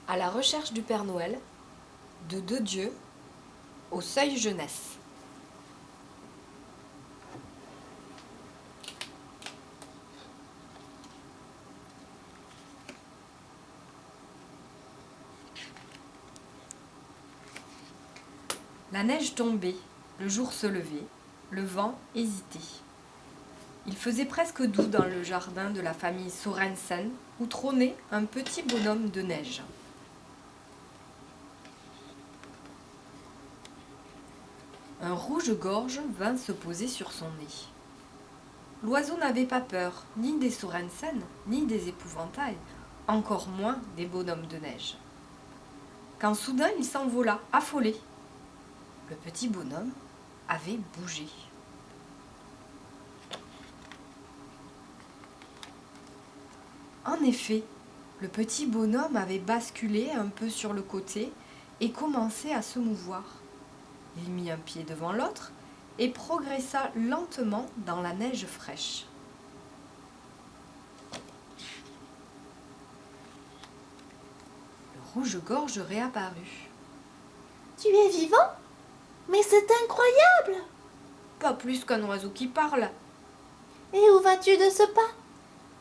À la recherche du Père Noël, de Deux Dieux, au Seuil Jeunesse. La neige tombait, le jour se levait, le vent hésitait. Il faisait presque doux dans le jardin de la famille Sorensen, où trônait un petit bonhomme de neige. Un rouge-gorge vint se poser sur son nez. L'oiseau n'avait pas peur, ni des Sorensen, ni des épouvantails, encore moins des bonhommes de neige. Quand soudain il s'envola, affolé. Le petit bonhomme avait bougé. En effet, le petit bonhomme avait basculé un peu sur le côté et commençait à se mouvoir. Il mit un pied devant l'autre et progressa lentement dans la neige fraîche. Le rouge-gorge réapparut. « Tu es vivant? Mais c'est incroyable! » « Pas plus qu'un oiseau qui parle. »« Et où vas-tu de ce pas? »«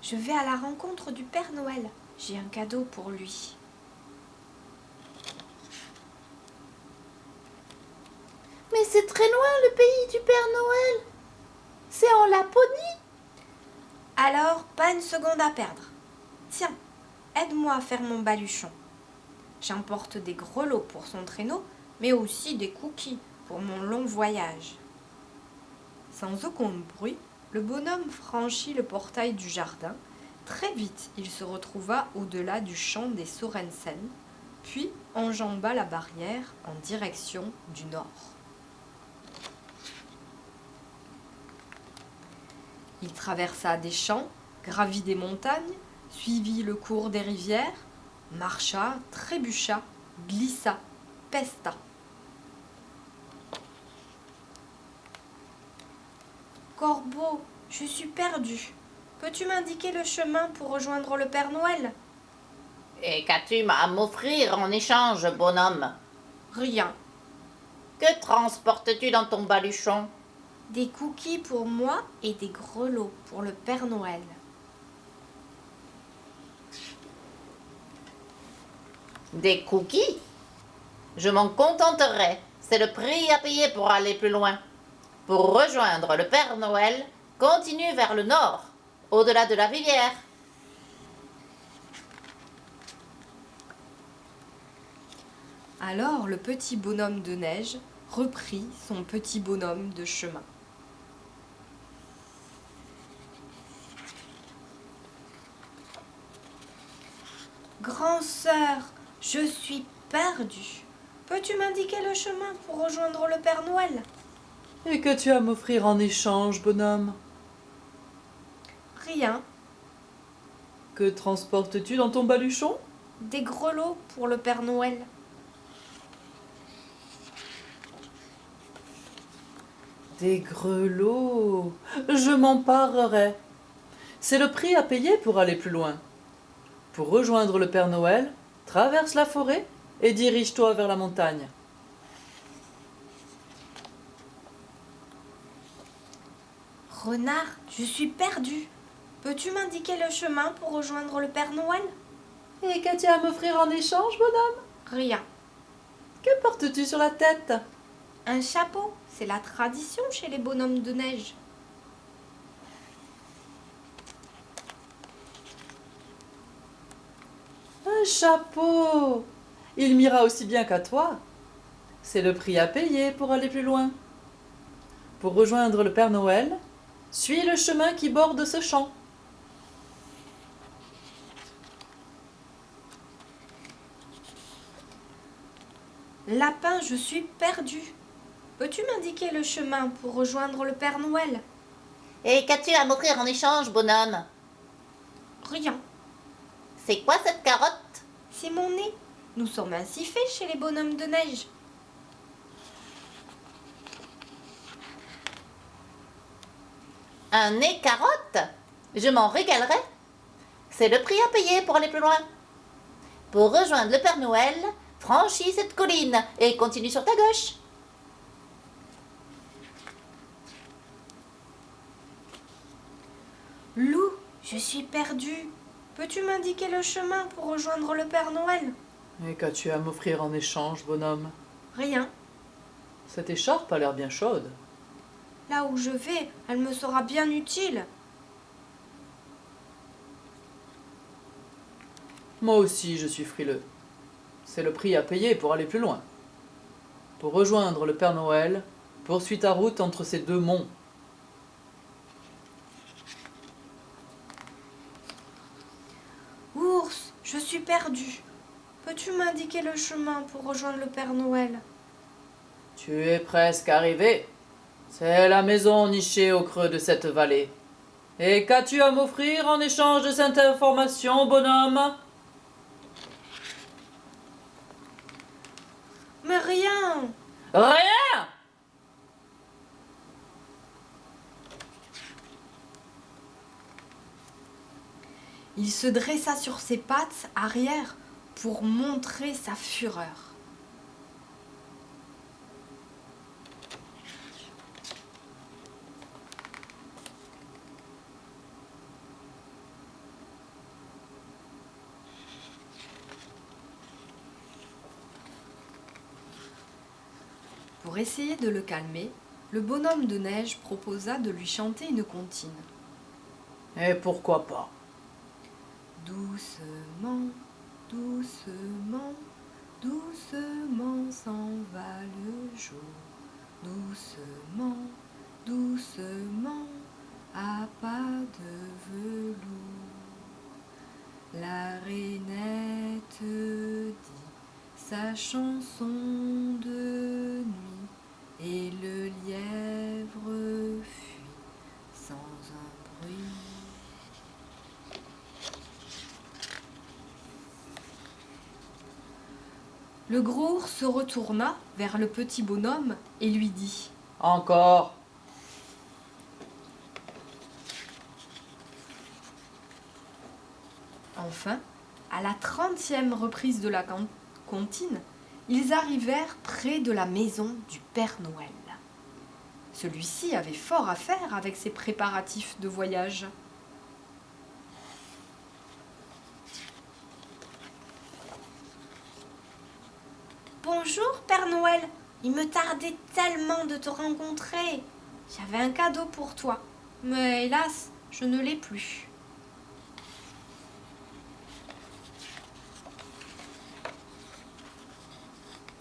Je vais à la rencontre du Père Noël. J'ai un cadeau pour lui. » « Mais c'est très loin le pays du Père Noël. C'est en Laponie. » Alors, pas une seconde à perdre. Tiens, aide-moi à faire mon baluchon. J'emporte des grelots pour son traîneau, mais aussi des cookies pour mon long voyage. Sans aucun bruit, le bonhomme franchit le portail du jardin. Très vite, il se retrouva au-delà du champ des Sorensen, puis enjamba la barrière en direction du nord. Il traversa des champs, gravit des montagnes, suivit le cours des rivières, marcha, trébucha, glissa, pesta. Corbeau, je suis perdu. Peux-tu m'indiquer le chemin pour rejoindre le Père Noël? Et qu'as-tu à m'offrir en échange, bonhomme? Rien. Que transportes-tu dans ton baluchon? Des cookies pour moi et des grelots pour le Père Noël. Des cookies? Je m'en contenterai. C'est le prix à payer pour aller plus loin. Pour rejoindre le Père Noël, continue vers le nord, au-delà de la rivière. Alors le petit bonhomme de neige reprit son petit bonhomme de chemin. Grand sœur, je suis perdue. Peux-tu m'indiquer le chemin pour rejoindre le Père Noël? Et qu'as-tu à m'offrir en échange, bonhomme? Rien. Que transportes-tu dans ton baluchon? Des grelots pour le Père Noël. Des grelots. Je m'en parerai. C'est le prix à payer pour aller plus loin. Pour rejoindre le Père Noël, traverse la forêt et dirige-toi vers la montagne. Renard, je suis perdue. Peux-tu m'indiquer le chemin pour rejoindre le Père Noël? Et qu'as-tu à m'offrir en échange, bonhomme? Rien. Que portes-tu sur la tête? Un chapeau, c'est la tradition chez les bonhommes de neige. Un chapeau. Il m'ira aussi bien qu'à toi. C'est le prix à payer pour aller plus loin. Pour rejoindre le Père Noël, suis le chemin qui borde ce champ. Lapin, je suis perdue. Peux-tu m'indiquer le chemin pour rejoindre le Père Noël? Et qu'as-tu à m'offrir en échange, bonhomme? Rien. C'est quoi cette carotte? C'est mon nez. Nous sommes ainsi faits chez les bonhommes de neige. Un nez carotte? Je m'en régalerai. C'est le prix à payer pour aller plus loin. Pour rejoindre le Père Noël, franchis cette colline et continue sur ta gauche. Lou, je suis perdue. Peux-tu m'indiquer le chemin pour rejoindre le Père Noël? Et qu'as-tu à m'offrir en échange, bonhomme? Rien. Cette écharpe a l'air bien chaude. Là où je vais, elle me sera bien utile. Moi aussi, je suis frileux. C'est le prix à payer pour aller plus loin. Pour rejoindre le Père Noël, poursuis ta route entre ces deux monts. Ours, je suis perdue. Peux-tu m'indiquer le chemin pour rejoindre le Père Noël? Tu es presque arrivé. C'est la maison nichée au creux de cette vallée. Et qu'as-tu à m'offrir en échange de cette information, bonhomme? Mais rien. Rien! Il se dressa sur ses pattes arrière pour montrer sa fureur. Pour essayer de le calmer, le bonhomme de neige proposa de lui chanter une comptine. Et pourquoi pas? Doucement, doucement, doucement s'en va le jour. Doucement, doucement, à pas de velours. La rainette dit sa chanson de nuit et le lièvre fuit sans un bruit. Le gros ours se retourna vers le petit bonhomme et lui dit « Encore? Enfin, à la 30e reprise de la comptine, ils arrivèrent près de la maison du Père Noël. Celui-ci avait fort à faire avec ses préparatifs de voyage. Bonjour Père Noël, il me tardait tellement de te rencontrer. J'avais un cadeau pour toi, mais hélas, je ne l'ai plus.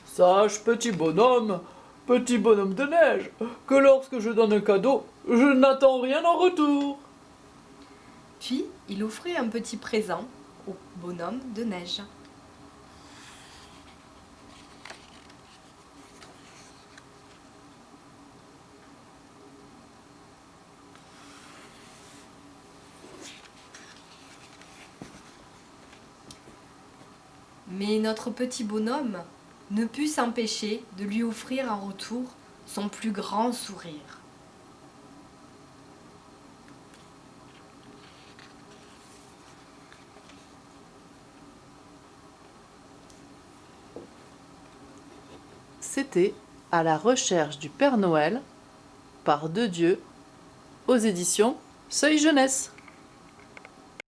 Sache, petit bonhomme de neige, que lorsque je donne un cadeau, je n'attends rien en retour. Puis, il offrit un petit présent au bonhomme de neige. Mais notre petit bonhomme ne put s'empêcher de lui offrir en retour son plus grand sourire. C'était À la recherche du Père Noël par Dedieu aux éditions Seuil Jeunesse.